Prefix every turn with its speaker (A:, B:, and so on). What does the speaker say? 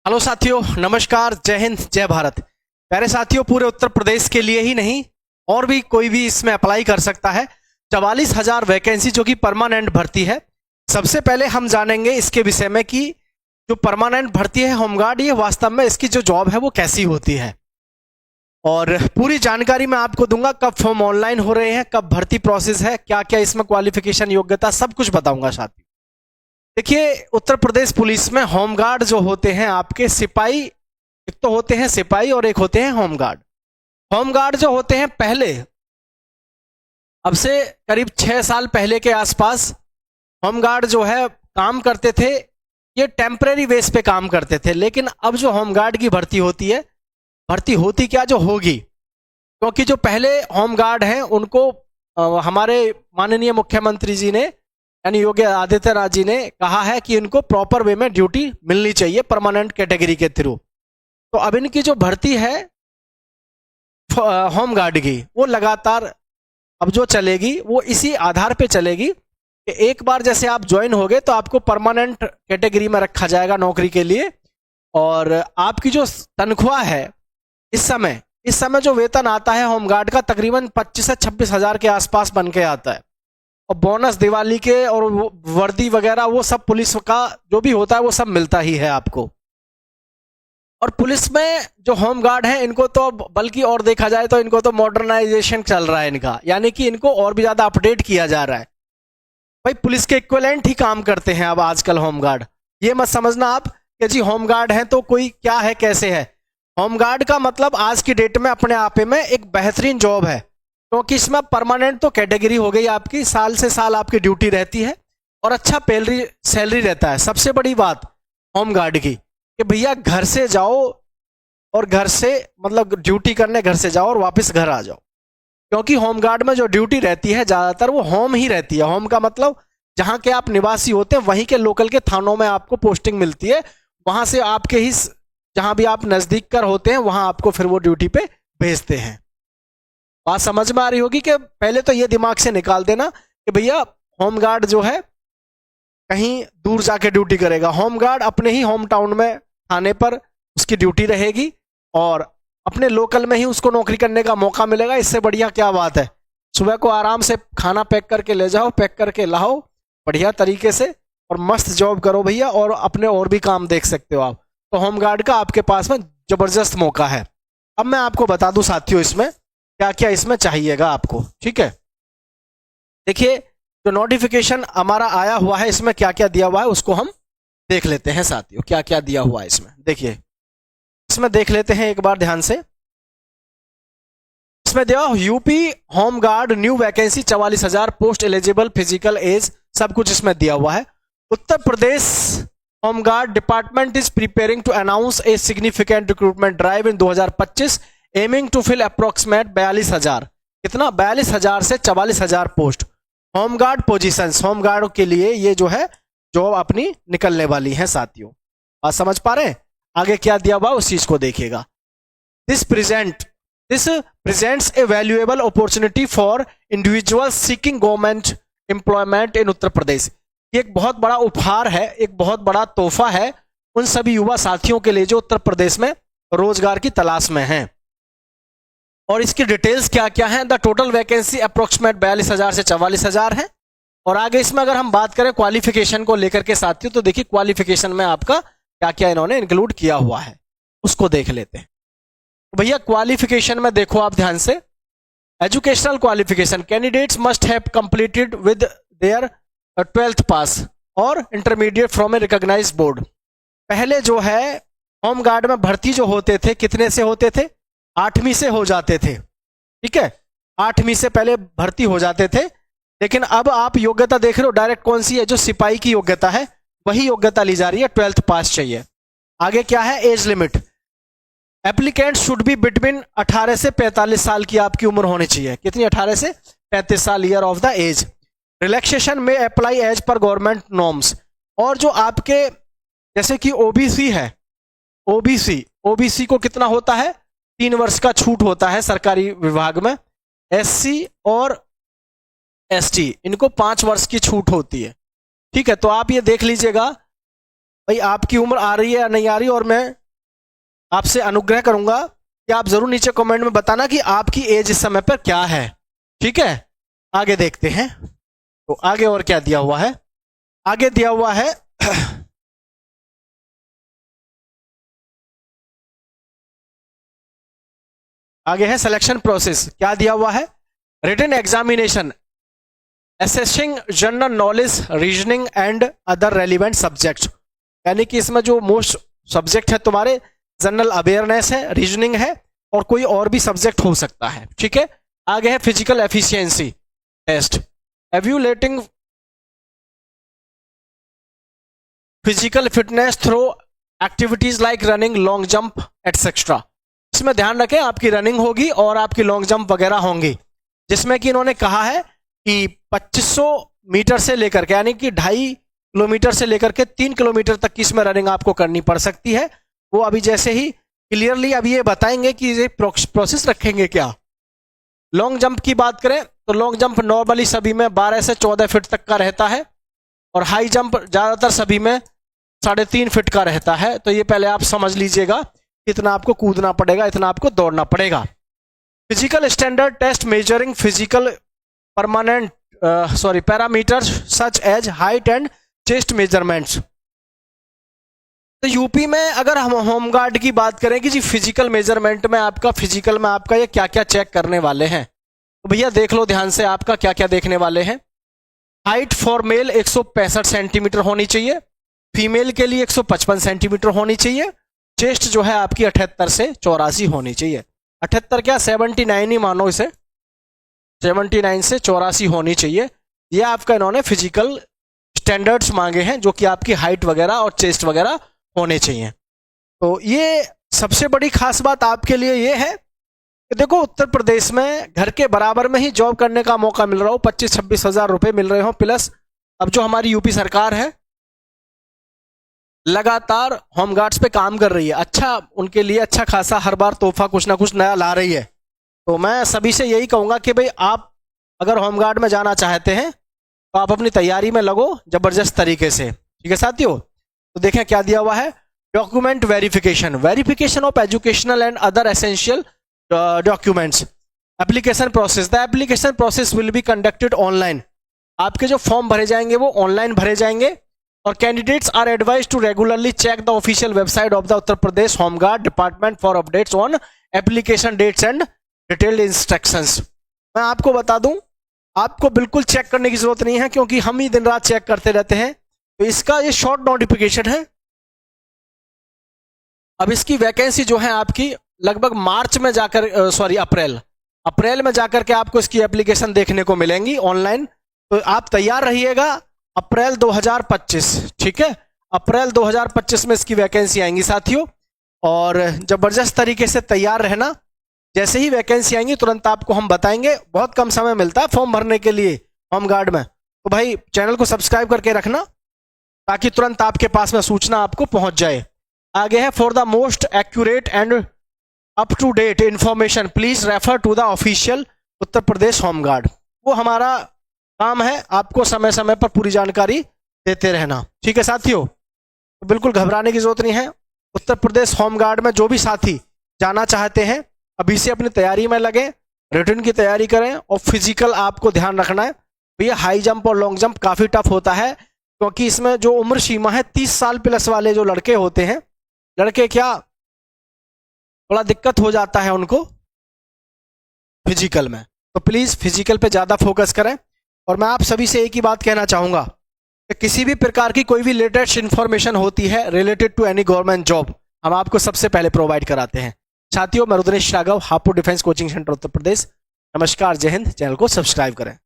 A: Hello साथियों, नमस्कार, जय हिंद, जय भारत। प्यारे साथियों, पूरे उत्तर प्रदेश के लिए ही नहीं और भी कोई भी इसमें अप्लाई कर सकता है। 44,000 वैकेंसी जो कि परमानेंट भर्ती है। सबसे पहले हम जानेंगे इसके विषय में कि जो परमानेंट भर्ती है होमगार्ड, ये वास्तव में इसकी जो जॉब है वो कैसी होती है, और पूरी जानकारी मैं आपको दूंगा। कब फॉर्म ऑनलाइन हो रहे हैं, कब भर्ती प्रोसेस है, क्या क्या इसमें क्वालिफिकेशन, योग्यता, सब कुछ बताऊंगा साथियों। देखिए, उत्तर प्रदेश पुलिस में होमगार्ड जो होते हैं आपके सिपाही, एक तो होते हैं सिपाही और एक होते हैं होमगार्ड। होमगार्ड जो होते हैं पहले, अब से करीब 6 साल पहले के आसपास होमगार्ड जो है काम करते थे। ये टेम्परेरी बेस पे काम करते थे, लेकिन अब जो होमगार्ड की भर्ती होती है, भर्ती होती क्या जो होगी, क्योंकि जो पहले होमगार्ड हैं उनको हमारे माननीय मुख्यमंत्री जी ने यानी योगी आदित्यनाथ जी ने कहा है कि इनको प्रॉपर वे में ड्यूटी मिलनी चाहिए परमानेंट कैटेगरी के थ्रू। तो अब इनकी जो भर्ती है होमगार्ड की, वो लगातार अब जो चलेगी वो इसी आधार पे चलेगी कि एक बार जैसे आप ज्वाइन हो गए तो आपको परमानेंट कैटेगरी में रखा जाएगा नौकरी के लिए, और आपकी जो तनख्वाह है इस समय जो वेतन आता है होमगार्ड का तकरीबन 25 से 26 हजार के आसपास बन के आता है। और बोनस दिवाली के और वर्दी वगैरह वो सब पुलिस का जो भी होता है वो सब मिलता ही है आपको। और पुलिस में जो होमगार्ड हैं इनको तो बल्कि और देखा जाए तो इनको तो मॉडर्नाइजेशन चल रहा है इनका, यानी कि इनको और भी ज्यादा अपडेट किया जा रहा है। भाई पुलिस के इक्विवेलेंट ही काम करते हैं अब आजकल होमगार्ड। ये मत समझना आप कि जी होमगार्ड है तो कोई क्या है कैसे है। होमगार्ड का मतलब आज की डेट में अपने आप में एक बेहतरीन जॉब है, क्योंकि इसमें परमानेंट तो कैटेगरी हो गई आपकी, साल से साल आपकी ड्यूटी रहती है और अच्छा सैलरी रहता है। सबसे बड़ी बात होमगार्ड की कि भैया घर से जाओ और घर से मतलब ड्यूटी करने घर से जाओ और वापस घर आ जाओ, क्योंकि होमगार्ड में जो ड्यूटी रहती है ज्यादातर वो होम ही रहती है। होम का मतलब जहां के आप निवासी होते हैं वहीं के लोकल के थानों में आपको पोस्टिंग मिलती है, वहां से आपके ही जहां भी आप नजदीक कर होते हैं वहां आपको फिर वो ड्यूटी पे भेजते हैं। बात समझ में आ रही होगी कि पहले तो ये दिमाग से निकाल देना कि भैया होमगार्ड जो है कहीं दूर जाके ड्यूटी करेगा। होमगार्ड अपने ही होम टाउन में थाने पर उसकी ड्यूटी रहेगी और अपने लोकल में ही उसको नौकरी करने का मौका मिलेगा। इससे बढ़िया क्या बात है। सुबह को आराम से खाना पैक करके ले जाओ, पैक करके लाओ बढ़िया तरीके से, और मस्त जॉब करो भैया, और अपने और भी काम देख सकते हो आप। तो होमगार्ड का आपके पास में जबरदस्त मौका है। अब मैं आपको बता दूं साथियों इसमें क्या क्या इसमें चाहिएगा आपको, ठीक है। देखिए, जो नोटिफिकेशन हमारा आया हुआ है इसमें क्या क्या दिया हुआ है उसको हम देख लेते हैं साथियों। क्या क्या दिया हुआ है इसमें, देखिए इसमें देख लेते हैं एक बार ध्यान से। इसमें दिया UP home guard new vacancy 44,000 post eligible physical age, सब कुछ इसमें दिया हुआ है। Uttar Pradesh home guard department is preparing to announce a significant recruitment drive in 2025 aiming to fill approximate 42,000, कितना 42,000 से 44,000 पोस्ट होमगार्ड पोजीशंस। होमगार्ड के लिए ये जो है जॉब अपनी निकलने वाली है साथियों। बात समझ पा रहे हैं। आगे क्या दिया हुआ उस चीज को देखिएगा। This presents a valuable opportunity for individual seeking government employment in Uttar Pradesh. ये एक बहुत बड़ा उपहार है, एक बहुत बड़ा तोहफा है उन सभी युवा साथियों के लिए जो उत्तर प्रदेश में रोजगार की तलाश में हैं। और इसकी डिटेल्स क्या क्या हैं। द टोटल वैकेंसी अप्रोक्सीमेट 42,000 से 44,000 है। और आगे इसमें अगर हम बात करें क्वालिफिकेशन को लेकर के साथियों, तो देखिए क्वालिफिकेशन में आपका क्या क्या इन्होंने इंक्लूड किया हुआ है उसको देख लेते हैं। तो भैया क्वालिफिकेशन में देखो आप ध्यान से, educational qualification candidates must have completed with their 12th pass और intermediate from a recognised board. पहले जो है होमगार्ड में भर्ती जो होते थे कितने से होते थे, 8वीं से हो जाते थे, ठीक है। 8वीं से पहले भर्ती हो जाते थे, लेकिन अब आप योग्यता देख रहे हो डायरेक्ट कौन सी है, जो सिपाही की योग्यता है वही योग्यता ली जा रही है, 12th पास चाहिए। आगे क्या है, age limit. Applicant should be between 18 से 45 साल की आपकी उम्र होनी चाहिए। कितनी, 18 से 35 साल, year of the age. Relaxation में अप्लाई एज पर गवर्नमेंट नॉर्म्स। और जो आपके जैसे कि ओबीसी है, ओबीसी को कितना होता है, 3 वर्ष का छूट होता है सरकारी विभाग में। एससी और एसटी इनको 5 वर्ष की छूट होती है, ठीक है। तो आप ये देख लीजिएगा भाई आपकी उम्र आ रही है या नहीं आ रही, और मैं आपसे अनुग्रह करूंगा कि आप जरूर नीचे कमेंट में बताना कि आपकी एज इस समय पर क्या है। ठीक है, आगे देखते हैं। तो आगे और क्या दिया हुआ है? आगे दिया हुआ है आगे है सिलेक्शन प्रोसेस। क्या दिया हुआ है? Written examination assessing general knowledge, reasoning and other relevant subjects. यानी कि इसमें जो मोस्ट सब्जेक्ट है तुम्हारे, जनरल अवेयरनेस है, रीजनिंग है और कोई और भी सब्जेक्ट हो सकता है। ठीक है, आगे है physical efficiency test, evaluating physical fitness through activities like running, long jump etcetera. इसमें ध्यान रखें आपकी रनिंग होगी और आपकी लॉन्ग जंप वगैरह होंगी, जिसमें कि इन्होंने कहा है कि 2500 मीटर से लेकर के यानी कि 2.5 किलोमीटर से लेकर के 3 किलोमीटर तक की इसमें रनिंग आपको करनी पड़ सकती है। वो अभी जैसे ही क्लियरली अभी ये बताएंगे कि ये प्रोसेस रखेंगे क्या। लॉन्ग जंप की बात करें तो लॉन्ग जंप नॉर्मली सभी में 12 से 14 फीट तक का रहता है और हाई जंप ज्यादातर सभी में 3.5 फीट का रहता है। तो ये पहले आप समझ लीजिएगा, इतना आपको कूदना पड़ेगा, इतना आपको दौड़ना पड़ेगा। Physical standard test measuring physical parameters such as height and chest measurements. तो यूपी में अगर हम होमगार्ड की बात करें कि जी फिजिकल मेजरमेंट में आपका फिजिकल में आपका ये क्या क्या चेक करने वाले हैं, तो भैया देख लो ध्यान से आपका क्या क्या देखने वाले हैं। हाइट फॉर मेल 165 सेंटीमीटर होनी चाहिए, फीमेल के लिए 155 सेंटीमीटर होनी चाहिए। चेस्ट जो है आपकी 78 से 84 होनी चाहिए। 78 क्या 79 ही मानो इसे, 79 से 84 होनी चाहिए। ये आपका इन्होंने फिजिकल स्टैंडर्ड्स मांगे हैं जो कि आपकी हाइट वगैरह और चेस्ट वगैरह होने चाहिए। तो ये सबसे बड़ी खास बात आपके लिए ये है कि देखो उत्तर प्रदेश में घर के बराबर में ही जॉब करने का मौका मिल रहा हो, 25-26 हजार रुपए मिल रहे हो। प्लस अब जो हमारी यूपी सरकार है लगातार होमगार्ड्स पे काम कर रही है, अच्छा उनके लिए अच्छा खासा हर बार तोहफा कुछ ना कुछ नया ला रही है। तो मैं सभी से यही कहूंगा कि भाई आप अगर होमगार्ड में जाना चाहते हैं तो आप अपनी तैयारी में लगो जबरदस्त तरीके से। ठीक है साथियों, तो देखें क्या दिया हुआ है। Document verification, verification of educational and other essential documents, application process. The application process will be conducted online. आपके जो फॉर्म भरे जाएंगे वो ऑनलाइन भरे जाएंगे और candidates are advise to regularly check the official website of the Uttar Pradesh home guard department for updates on application dates and detailed instructions. मैं आपको बता दूं, आपको बिल्कुल चेक करने की जरूरत नहीं है क्योंकि हम ही दिन रात चेक करते रहते हैं। तो इसका ये शॉर्ट नोटिफिकेशन है। अब इसकी वैकेंसी जो है आपकी लगभग मार्च में जाकर अप्रैल में जाकर के आपको इसकी एप्लीकेशन देखने को मिलेंगी ऑनलाइन। तो आप तैयार रहिएगा, अप्रैल 2025। ठीक है, अप्रैल 2025 में इसकी वैकेंसी आएंगी साथियों, और जबरदस्त तरीके से तैयार रहना। जैसे ही वैकेंसी आएंगी तुरंत आपको हम बताएंगे। बहुत कम समय मिलता है फॉर्म भरने के लिए होमगार्ड में, तो भाई चैनल को सब्सक्राइब करके रखना ताकि तुरंत आपके पास में सूचना आपको पहुंच जाए। आगे है for the most accurate and up to date information please refer to the official Uttar Pradesh home guard. वो हमारा काम है आपको समय समय पर पूरी जानकारी देते रहना। ठीक है साथियों, तो बिल्कुल घबराने की जरूरत नहीं है। उत्तर प्रदेश होमगार्ड में जो भी साथी जाना चाहते हैं अभी से अपनी तैयारी में लगे, रिटर्न की तैयारी करें और फिजिकल आपको ध्यान रखना है। भैया हाई जंप और लॉन्ग जंप काफी टफ होता है क्योंकि इसमें जो उम्र सीमा है 30 साल प्लस वाले जो लड़के होते हैं, लड़के क्या थोड़ा दिक्कत हो जाता है उनको फिजिकल में। तो प्लीज फिजिकल पे ज्यादा फोकस करें। और मैं आप सभी से एक ही बात कहना चाहूंगा कि किसी भी प्रकार की कोई भी लेटेस्ट इंफॉर्मेशन होती है related to any government job, हम आपको सबसे पहले प्रोवाइड कराते हैं। साथियों, मैं Rudresh Raghav, Hapur defence coaching centre Uttar Pradesh. नमस्कार, जय हिंद। चैनल को सब्सक्राइब करें।